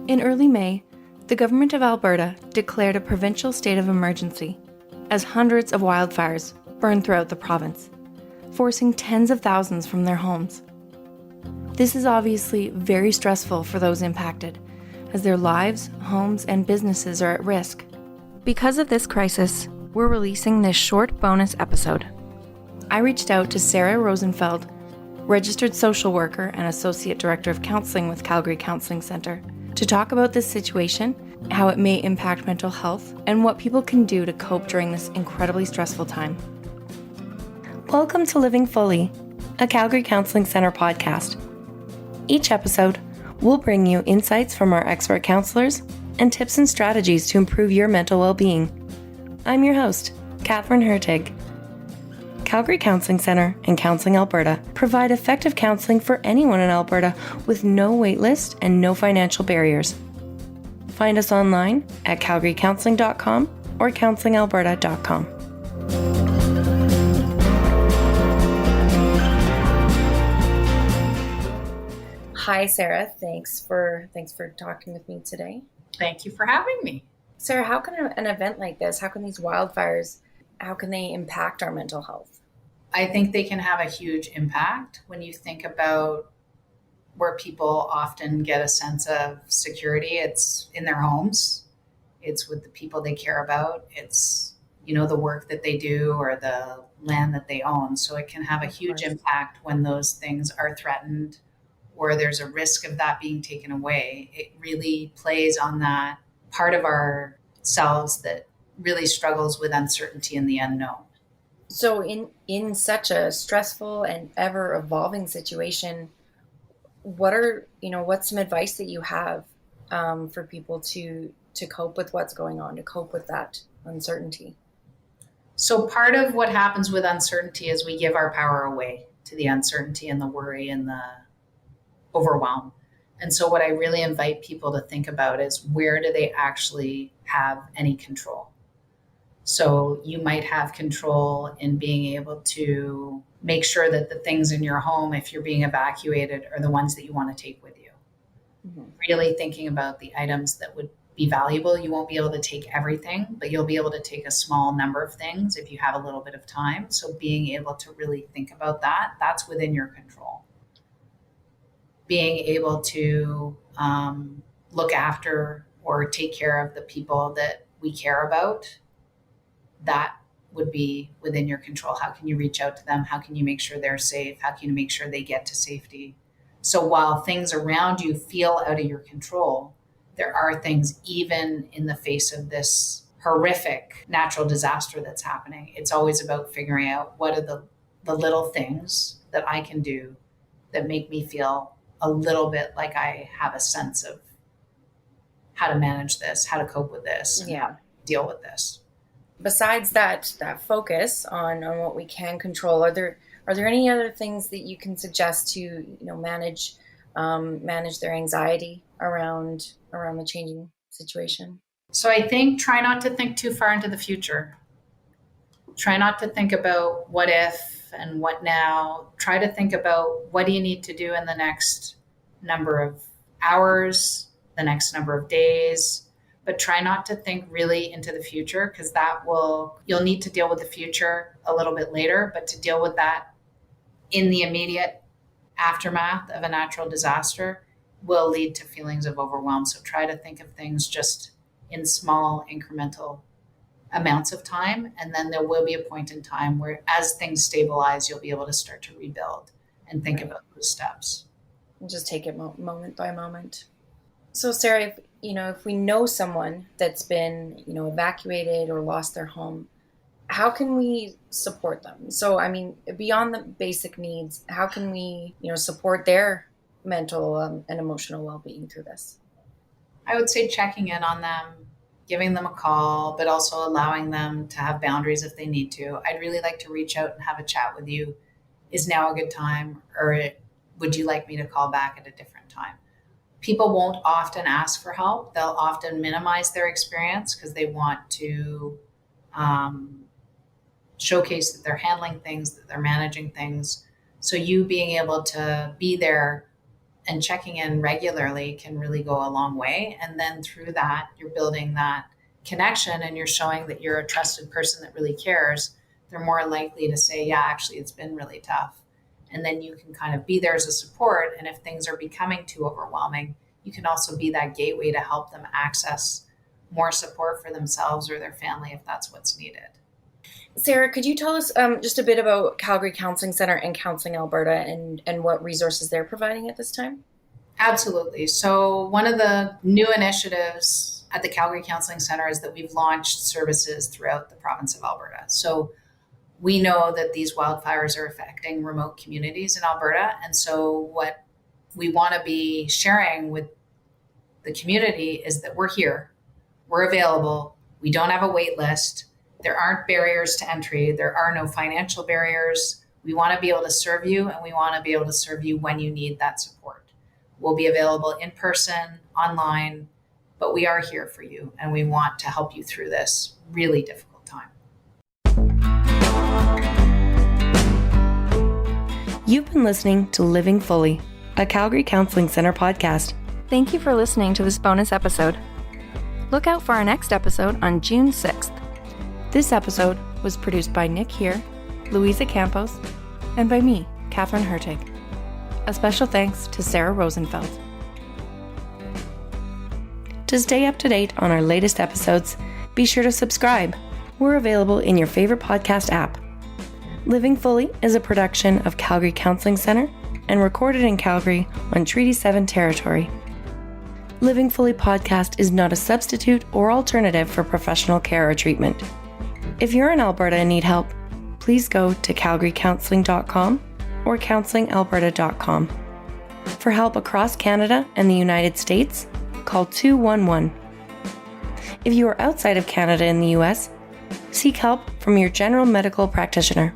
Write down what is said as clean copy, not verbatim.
In early May, the Government of Alberta declared a provincial state of emergency as hundreds of wildfires burned throughout the province, forcing tens of thousands from their homes. This is obviously very stressful for those impacted, as their lives, homes, and businesses are at risk. Because of this crisis, we're releasing this short bonus episode. I reached out to Sarah Rosenfeld, registered social worker and associate director of counseling with Calgary Counselling Centre, to talk about this situation, how it may impact mental health, and what people can do to cope during this incredibly stressful time. Welcome to Living Fully, a Calgary Counselling Centre podcast. Each episode, we'll bring you insights from our expert counselors and tips and strategies to improve your mental well-being. I'm your host, Katherine Hurtig. Calgary Counselling Centre and Counselling Alberta provide effective counselling for anyone in Alberta with no waitlist and no financial barriers. Find us online at calgarycounseling.com or counselingalberta.com. Hi, Sarah. Thanks for talking with me today. Thank you for having me. Sarah, how can an event like this, how can these wildfires, how can they impact our mental health? I think they can have a huge impact when you think about where people often get a sense of security. It's in their homes. It's with the people they care about. It's, the work that they do or the land that they own. So it can have a huge impact when those things are threatened or there's a risk of that being taken away. It really plays on that part of ourselves that really struggles with uncertainty and the unknown. So in such a stressful and ever evolving situation, what's some advice that you have for people to cope with what's going on, to cope with that uncertainty? So part of what happens with uncertainty is we give our power away to the uncertainty and the worry and the overwhelm. And so what I really invite people to think about is, where do they actually have any control? So you might have control in being able to make sure that the things in your home, if you're being evacuated, are the ones that you want to take with you. Mm-hmm. Really thinking about the items that would be valuable. You won't be able to take everything, but you'll be able to take a small number of things if you have a little bit of time. So being able to really think about that, that's within your control. Being able to look after or take care of the people that we care about, that would be within your control. How can you reach out to them? How can you make sure they're safe? How can you make sure they get to safety? So while things around you feel out of your control, there are things, even in the face of this horrific natural disaster that's happening. It's always about figuring out, what are the little things that I can do that make me feel a little bit like I have a sense of how to manage this, how to cope with this, and how to deal with this. Besides that focus on what we can control, are there any other things that you can suggest to manage their anxiety around the changing situation? So I think try not to think too far into the future. Try not to think about what if and what now. Try to think about, what do you need to do in the next number of hours, the next number of days. But try not to think really into the future, because you'll need to deal with the future a little bit later, but to deal with that in the immediate aftermath of a natural disaster will lead to feelings of overwhelm. So try to think of things just in small incremental amounts of time. And then there will be a point in time where, as things stabilize, you'll be able to start to rebuild and think about those steps. Just take it moment by moment. So Sarah, if we know someone that's been, evacuated or lost their home, how can we support them? So, beyond the basic needs, how can we, support their mental and emotional well-being through this? I would say checking in on them, giving them a call, but also allowing them to have boundaries if they need to. I'd really like to reach out and have a chat with you. Is now a good time? Or would you like me to call back at a different time? People won't often ask for help. They'll often minimize their experience because they want to showcase that they're handling things, that they're managing things. So you being able to be there and checking in regularly can really go a long way. And then through that, you're building that connection and you're showing that you're a trusted person that really cares. They're more likely to say, yeah, actually, it's been really tough. And then you can kind of be there as a support. And if things are becoming too overwhelming, you can also be that gateway to help them access more support for themselves or their family if that's what's needed. Sarah, could you tell us just a bit about Calgary Counselling Centre and Counselling Alberta and what resources they're providing at this time? Absolutely. So one of the new initiatives at the Calgary Counselling Centre is that we've launched services throughout the province of Alberta. So we know that these wildfires are affecting remote communities in Alberta. And so what we want to be sharing with the community is that we're here, we're available, we don't have a wait list. There aren't barriers to entry. There are no financial barriers. We want to be able to serve you, and we want to be able to serve you when you need that support. We'll be available in person, online, but we are here for you, and we want to help you through this really difficult time. You've been listening to Living Fully, a Calgary Counselling Centre podcast. Thank you for listening to this bonus episode. Look out for our next episode on June 6th. This episode was produced by Nick Here, Louisa Campos, and by me, Katherine Hurtig. A special thanks to Sarah Rosenfeld. To stay up to date on our latest episodes, be sure to subscribe. We're available in your favorite podcast app. Living Fully is a production of Calgary Counselling Centre and recorded in Calgary on Treaty 7 territory. Living Fully podcast is not a substitute or alternative for professional care or treatment. If you're in Alberta and need help, please go to calgarycounseling.com or counselingalberta.com. For help across Canada and the United States, call 211. If you are outside of Canada and the US, seek help from your general medical practitioner.